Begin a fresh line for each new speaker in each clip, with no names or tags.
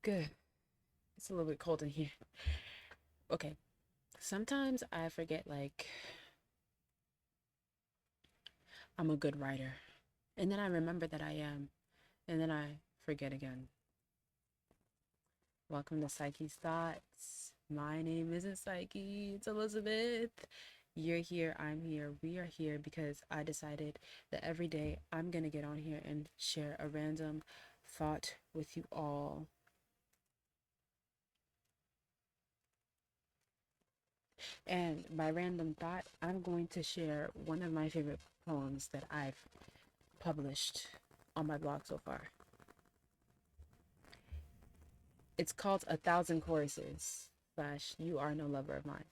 Good. It's a little bit cold in here. Okay. Sometimes I forget, like, I'm a good writer. And then I remember that I am. And then I forget again. Welcome to Psyche's Thoughts. My name isn't Psyche, it's Elizabeth. You're here, I'm here, we are here because I decided that every day I'm going to get on here and share a random thought with you all. And by random thought, I'm going to share one of my favorite poems that I've published on my blog so far. It's called A Thousand Choruses slash You Are No Lover of Mine.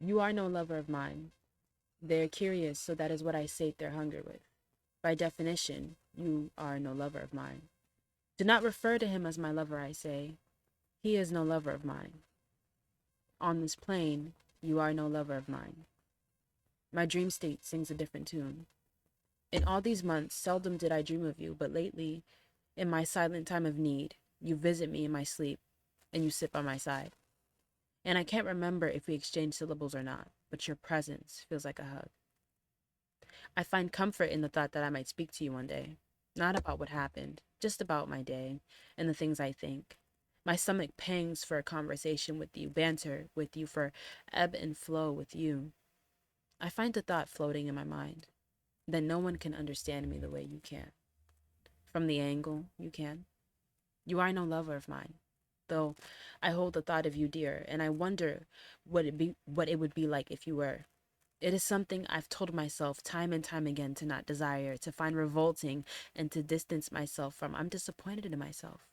You are no lover of mine. They're curious, so that is what I sate their hunger with. By definition, you are no lover of mine. Do not refer to him as my lover, I say. He is no lover of mine. On this plane, you are no lover of mine. My dream state sings a different tune. In all these months, seldom did I dream of you, but lately, in my silent time of need, you visit me in my sleep, and you sit by my side. And I can't remember if we exchanged syllables or not, but your presence feels like a hug. I find comfort in the thought that I might speak to you one day, not about what happened, just about my day and the things I think. My stomach pangs for a conversation with you, banter with you, for ebb and flow with you. I find the thought floating in my mind that no one can understand me the way you can. From the angle you can. You are no lover of mine, though I hold the thought of you dear, and I wonder what it would be like if you were. It is something I've told myself time and time again to not desire, to find revolting, and to distance myself from. I'm disappointed in myself.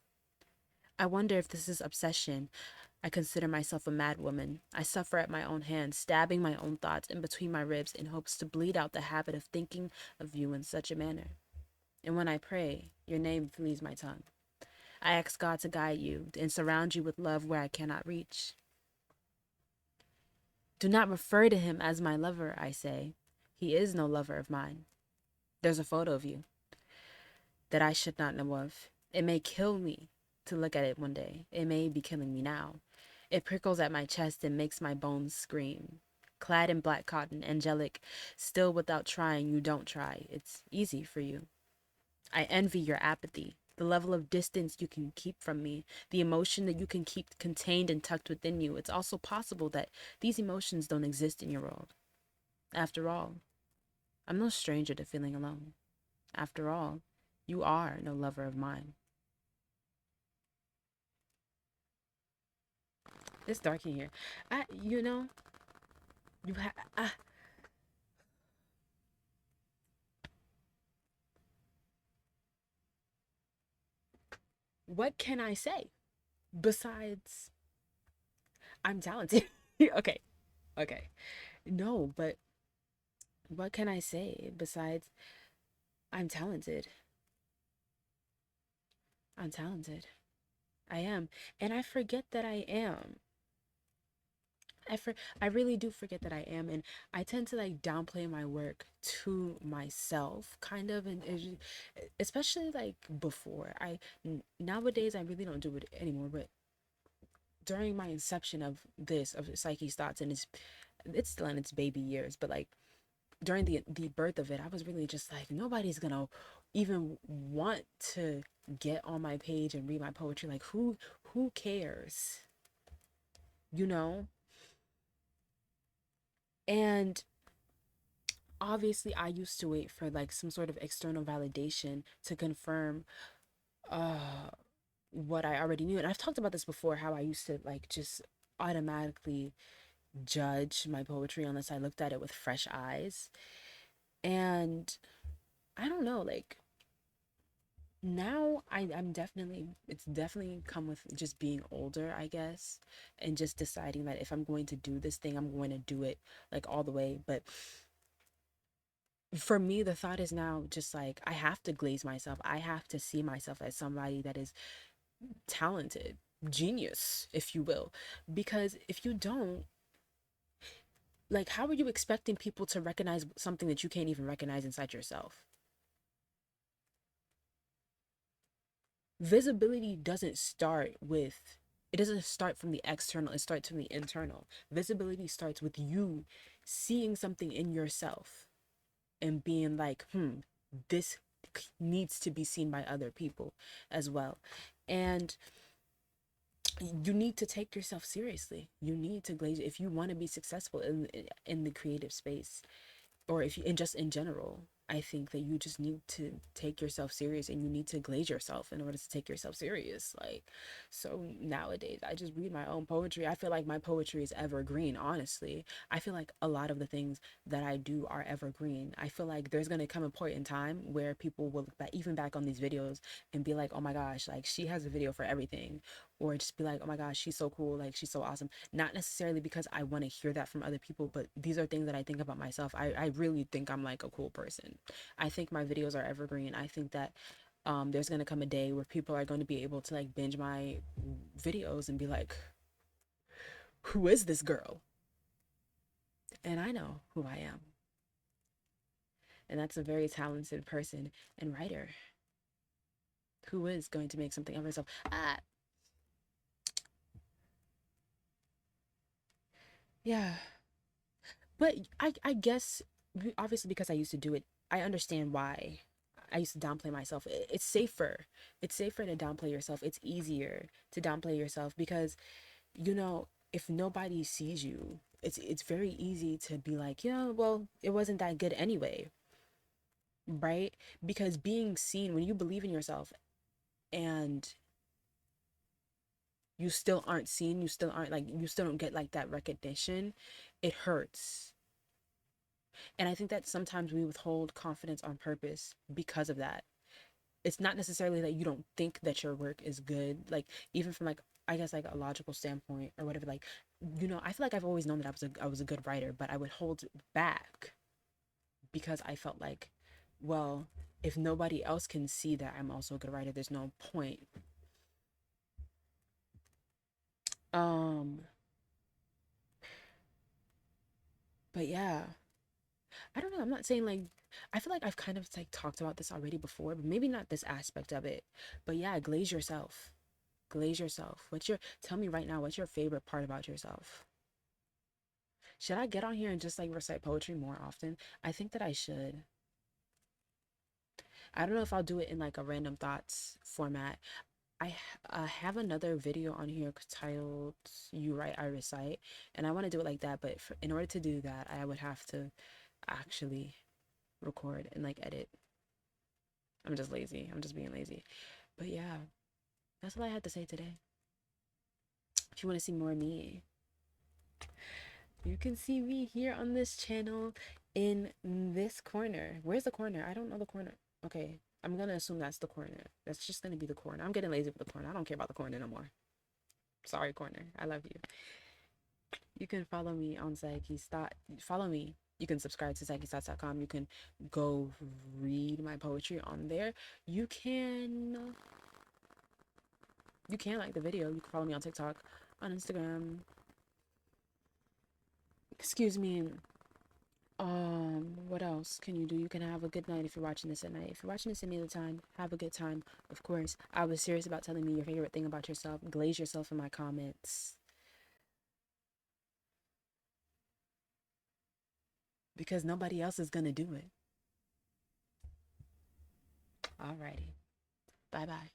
I wonder if this is obsession. I consider myself a mad woman. I suffer at my own hands, stabbing my own thoughts in between my ribs in hopes to bleed out the habit of thinking of you in such a manner. And when I pray, your name flees my tongue. I ask God to guide you and surround you with love where I cannot reach. Do not refer to him as my lover, I say. He is no lover of mine. There's a photo of you that I should not know of. It may kill me to look at it one day. It may be killing me now. It prickles at my chest and makes my bones scream. Clad in black cotton, angelic, still without trying, you don't try. It's easy for you. I envy your apathy, the level of distance you can keep from me, the emotion that you can keep contained and tucked within you. It's also possible that these emotions don't exist in your world. After all, I'm no stranger to feeling alone. After all, you are no lover of mine. It's dark in here. You know, you have. What can I say besides I'm talented? Okay, okay. No, but what can I say besides I'm talented? I'm talented. I am, and I forget that I am. I really do forget that I am, and I tend to like downplay my work to myself, kind of, and especially like before. Nowadays I really don't do it anymore, but during my inception of Psyche's Thoughts, and it's still in its baby years, but like during the birth of it, I was really just like, nobody's gonna even want to get on my page and read my poetry. Like, who cares, you know? And obviously I used to wait for like some sort of external validation to confirm uh what I already knew. And I've talked about this before, how I used to like just automatically judge my poetry unless I looked at it with fresh eyes. And I don't know, like now I'm definitely, it's definitely come with just being older, I guess, and just deciding that if I'm going to do this thing, I'm going to do it like all the way. But for me, the thought is now just like I have to glaze myself. I have to see myself as somebody that is talented, genius, if you will. Because if you don't, like, how are you expecting people to recognize something that you can't even recognize inside yourself? Visibility doesn't start with, it doesn't start from the external, it starts from the internal. Visibility starts with you seeing something in yourself and being like, this needs to be seen by other people as well. And you need to take yourself seriously. You need to glaze if you want to be successful in the creative space, or if you, and just in general. I think that you just need to take yourself serious, and you need to glaze yourself in order to take yourself serious. Like, so nowadays I just read my own poetry. I feel like my poetry is evergreen, honestly. I feel like a lot of the things that I do are evergreen. I feel like there's going to come a point in time where people will look back, even back on these videos, and be like, oh my gosh, like she has a video for everything. Or just be like, oh my gosh, she's so cool, like she's so awesome. Not necessarily because I want to hear that from other people, but these are things that I think about myself. I really think I'm like a cool person. I think my videos are evergreen. I think that there's going to come a day where people are going to be able to like binge my videos and be like, who is this girl? And I know who I am. And that's a very talented person and writer who is going to make something of herself. Yeah. But I guess, obviously, because I used to do it, I understand why. I used to downplay myself. It's safer. It's safer to downplay yourself. It's easier to downplay yourself because, you know, if nobody sees you, it's very easy to be like, yeah, well, it wasn't that good anyway, right? Because being seen, when you believe in yourself and you still aren't seen, you still aren't like, you still don't get like that recognition, it hurts. And I think that sometimes we withhold confidence on purpose because of that. It's not necessarily that you don't think that your work is good, like even from like, I guess like a logical standpoint or whatever. Like, you know, I feel like I've always known that I was a good writer, but I would hold back because I felt like, well, if nobody else can see that I'm also a good writer, there's no point. Um, but yeah, I don't know. I'm not saying like, I feel like I've kind of like talked about this already before, but maybe not this aspect of it. But yeah, glaze yourself. Glaze yourself. Tell me right now, what's your favorite part about yourself? Should I get on here and just like recite poetry more often? I think that I should. I don't know if I'll do it in like a random thoughts format. I have another video on here titled "You Write, I Recite," and I want to do it like that. But in order to do that, I would have to actually record and like edit. I'm just lazy. I'm just being lazy. But yeah, that's all I had to say today. If you want to see more of me, you can see me here on this channel in this corner. Where's the corner? I don't know the corner. Okay, I'm gonna assume that's the corner. That's just gonna be the corner. I'm getting lazy with the corner. I don't care about the corner no more. Sorry, corner. I love you. You can follow me on Psyche's Thought. Follow me. You can subscribe to psychesthoughts.com. You can go read my poetry on there. You can like the video. You can follow me on TikTok, on Instagram. Excuse me. What else can you do? You can have a good night if you're watching this at night. If you're watching this any other time, have a good time. Of course, I was serious about telling me your favorite thing about yourself. Glaze yourself in my comments because nobody else is gonna do it. Alrighty. Bye bye.